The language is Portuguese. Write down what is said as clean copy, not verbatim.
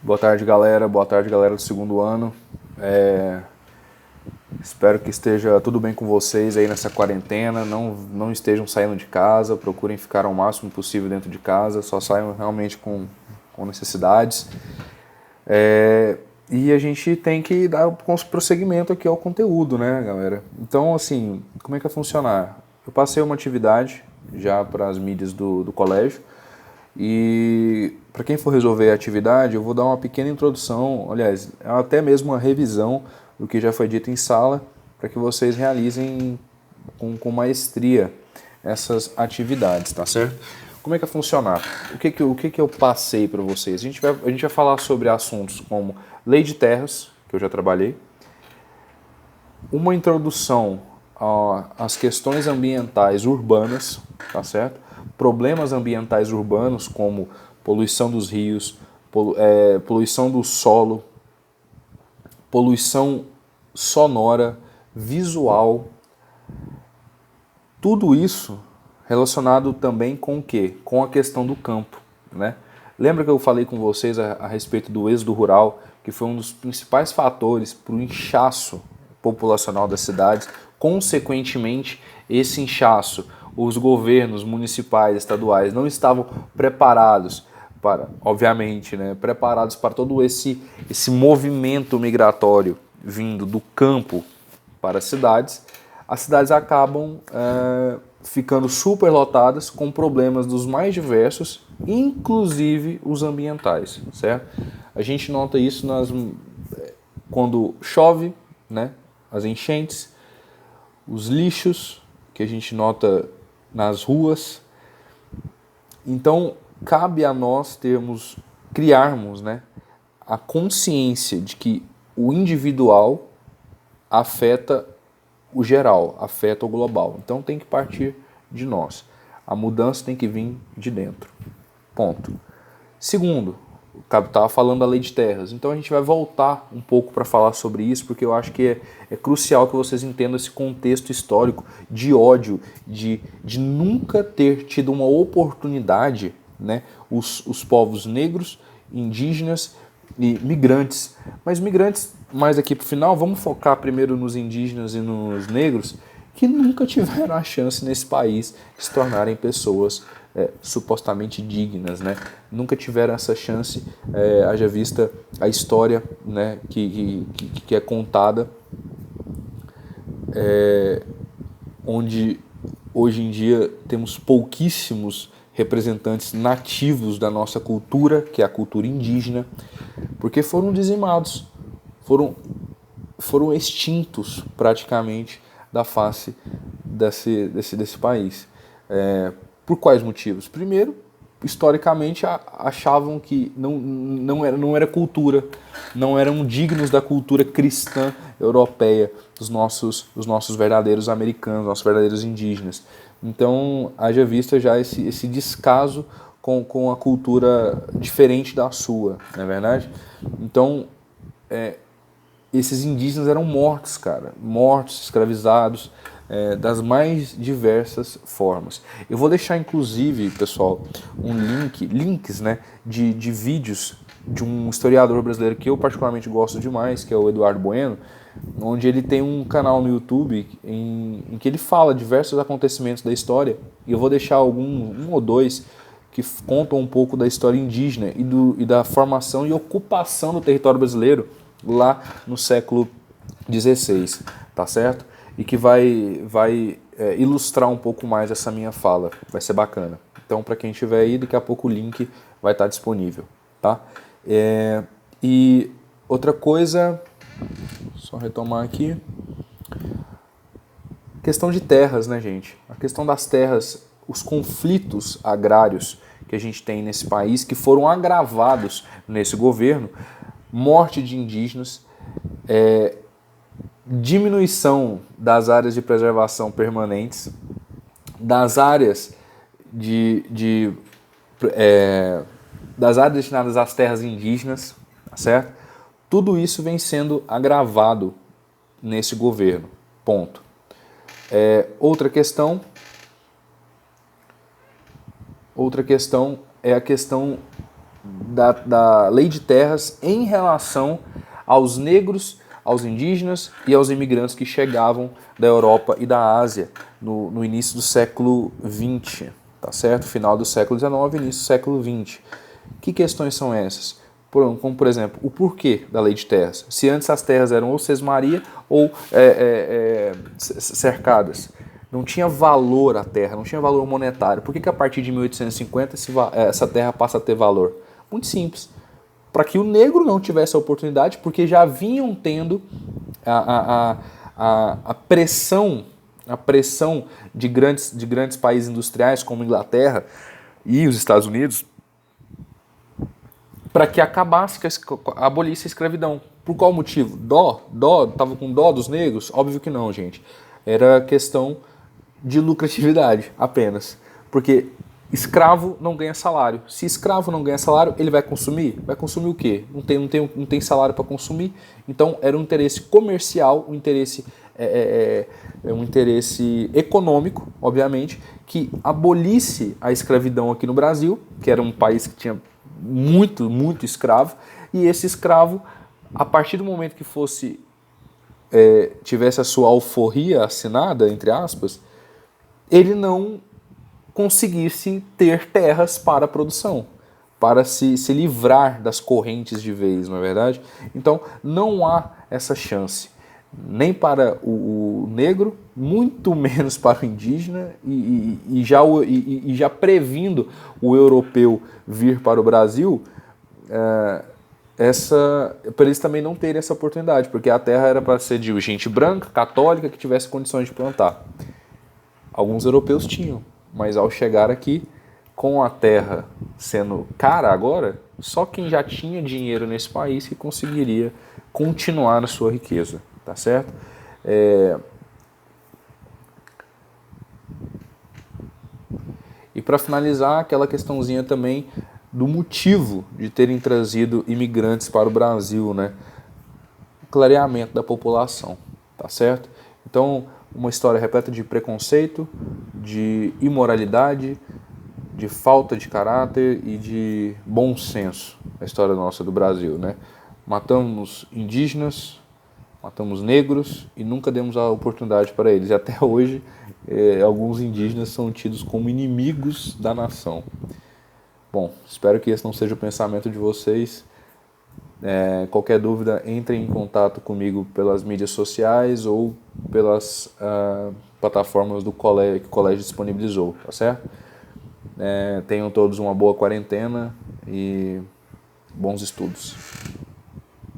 Boa tarde, galera. Boa tarde, galera do segundo ano. Espero que esteja tudo bem com vocês aí nessa quarentena. Não estejam saindo de casa. Procurem ficar ao máximo possível dentro de casa. Só saiam realmente com necessidades. E a gente tem que dar prosseguimento aqui ao conteúdo, né, galera? Então, assim, como é que vai funcionar? Eu passei uma atividade já para as mídias do colégio. E para quem for resolver a atividade, eu vou dar uma pequena introdução, aliás, até mesmo uma revisão do que já foi dito em sala, para que vocês realizem com maestria essas atividades, tá certo? Como é que vai funcionar? O que eu passei para vocês? A gente vai falar sobre assuntos como lei de terras, que eu já trabalhei, uma introdução às questões ambientais urbanas, tá certo? Problemas ambientais urbanos como poluição dos rios, poluição do solo, poluição sonora, visual, tudo isso relacionado também com o quê? Com a questão do campo, né? Lembra que eu falei com vocês a respeito do êxodo rural, que foi um dos principais fatores para o inchaço populacional das cidades? Consequentemente, esse inchaço, os governos municipais, estaduais não estavam preparados para, obviamente, né, preparados para todo esse movimento migratório vindo do campo para as cidades acabam ficando superlotadas com problemas dos mais diversos, inclusive os ambientais, certo? A gente nota isso quando chove, né, as enchentes, os lixos que a gente nota nas ruas. Então, cabe a nós criarmos, né, a consciência de que o individual afeta o geral, afeta o global. Então tem que partir de nós. A mudança tem que vir de dentro. Ponto. Segundo, o Cabo estava falando da lei de terras. Então a gente vai voltar um pouco para falar sobre isso, porque eu acho que é crucial que vocês entendam esse contexto histórico de ódio, de nunca ter tido uma oportunidade, né, os povos negros, indígenas e migrantes. Mas migrantes, mais aqui para o final, vamos focar primeiro nos indígenas e nos negros, que nunca tiveram a chance nesse país de se tornarem pessoas supostamente dignas, né? Nunca tiveram essa chance, haja vista a história, né, que é contada, onde hoje em dia temos pouquíssimos representantes nativos da nossa cultura, que é a cultura indígena, porque foram dizimados, foram extintos praticamente da face desse país. Por quais motivos? Primeiro, historicamente achavam que não era cultura, não eram dignos da cultura cristã europeia dos nossos verdadeiros americanos, nossos verdadeiros indígenas. Então, haja vista já esse descaso com a cultura diferente da sua, não é verdade? Então, esses indígenas eram mortos, cara, mortos, escravizados, das mais diversas formas. Eu vou deixar, inclusive, pessoal, links, né, de vídeos de um historiador brasileiro que eu particularmente gosto demais, que é o Eduardo Bueno, onde ele tem um canal no YouTube em que ele fala diversos acontecimentos da história, e eu vou deixar um ou dois que contam um pouco da história indígena e da formação e ocupação do território brasileiro lá no século XVI, tá certo? E que vai ilustrar um pouco mais essa minha fala, vai ser bacana. Então, para quem estiver aí, daqui a pouco o link vai estar disponível, tá? E outra coisa, só retomar aqui, questão de terras, né, gente? A questão das terras, os conflitos agrários que a gente tem nesse país, que foram agravados nesse governo, morte de indígenas, diminuição das áreas de preservação permanentes, das áreas das áreas destinadas às terras indígenas, tá certo? Tudo isso vem sendo agravado nesse governo. Ponto. Outra questão é a questão da lei de terras em relação aos negros, aos indígenas e aos imigrantes que chegavam da Europa e da Ásia no início do século XX, tá certo? Final do século XIX, início do século XX. Que questões são essas? Como, por exemplo, o porquê da lei de terras. Se antes as terras eram ou sesmaria ou cercadas. Não tinha valor a terra, não tinha valor monetário. Por que a partir de 1850 essa terra passa a ter valor? Muito simples. Para que o negro não tivesse a oportunidade, porque já vinham tendo a pressão de grandes países industriais como a Inglaterra e os Estados Unidos para que abolisse a escravidão. Por qual motivo? Tava com dó dos negros? Óbvio que não, gente. Era questão de lucratividade apenas. Porque escravo não ganha salário. Se escravo não ganha salário, ele vai consumir? Vai consumir o quê? Não tem salário para consumir. Então era um interesse comercial, um interesse econômico, obviamente, que abolisse a escravidão aqui no Brasil, que era um país que tinha muito escravo, e esse escravo, a partir do momento que tivesse a sua alforria assinada, entre aspas, ele não conseguisse ter terras para a produção, para se livrar das correntes de vez, não é verdade? Então não há essa chance, nem para o negro, muito menos para o indígena, e já previndo o europeu vir para o Brasil, para eles também não terem essa oportunidade, porque a terra era para ser de gente branca, católica, que tivesse condições de plantar. Alguns europeus tinham, mas ao chegar aqui, com a terra sendo cara agora, só quem já tinha dinheiro nesse país que conseguiria continuar na sua riqueza, tá certo? E para finalizar, aquela questãozinha também do motivo de terem trazido imigrantes para o Brasil, né? Clareamento da população, tá certo? Então, uma história repleta de preconceito, de imoralidade, de falta de caráter e de bom senso, a história nossa do Brasil, né? Matamos indígenas, matamos negros e nunca demos a oportunidade para eles. E até hoje, alguns indígenas são tidos como inimigos da nação. Bom, espero que esse não seja o pensamento de vocês. Qualquer dúvida, entrem em contato comigo pelas mídias sociais ou pelas plataformas do colégio, que o colégio disponibilizou, tá certo? Tenham todos uma boa quarentena e bons estudos.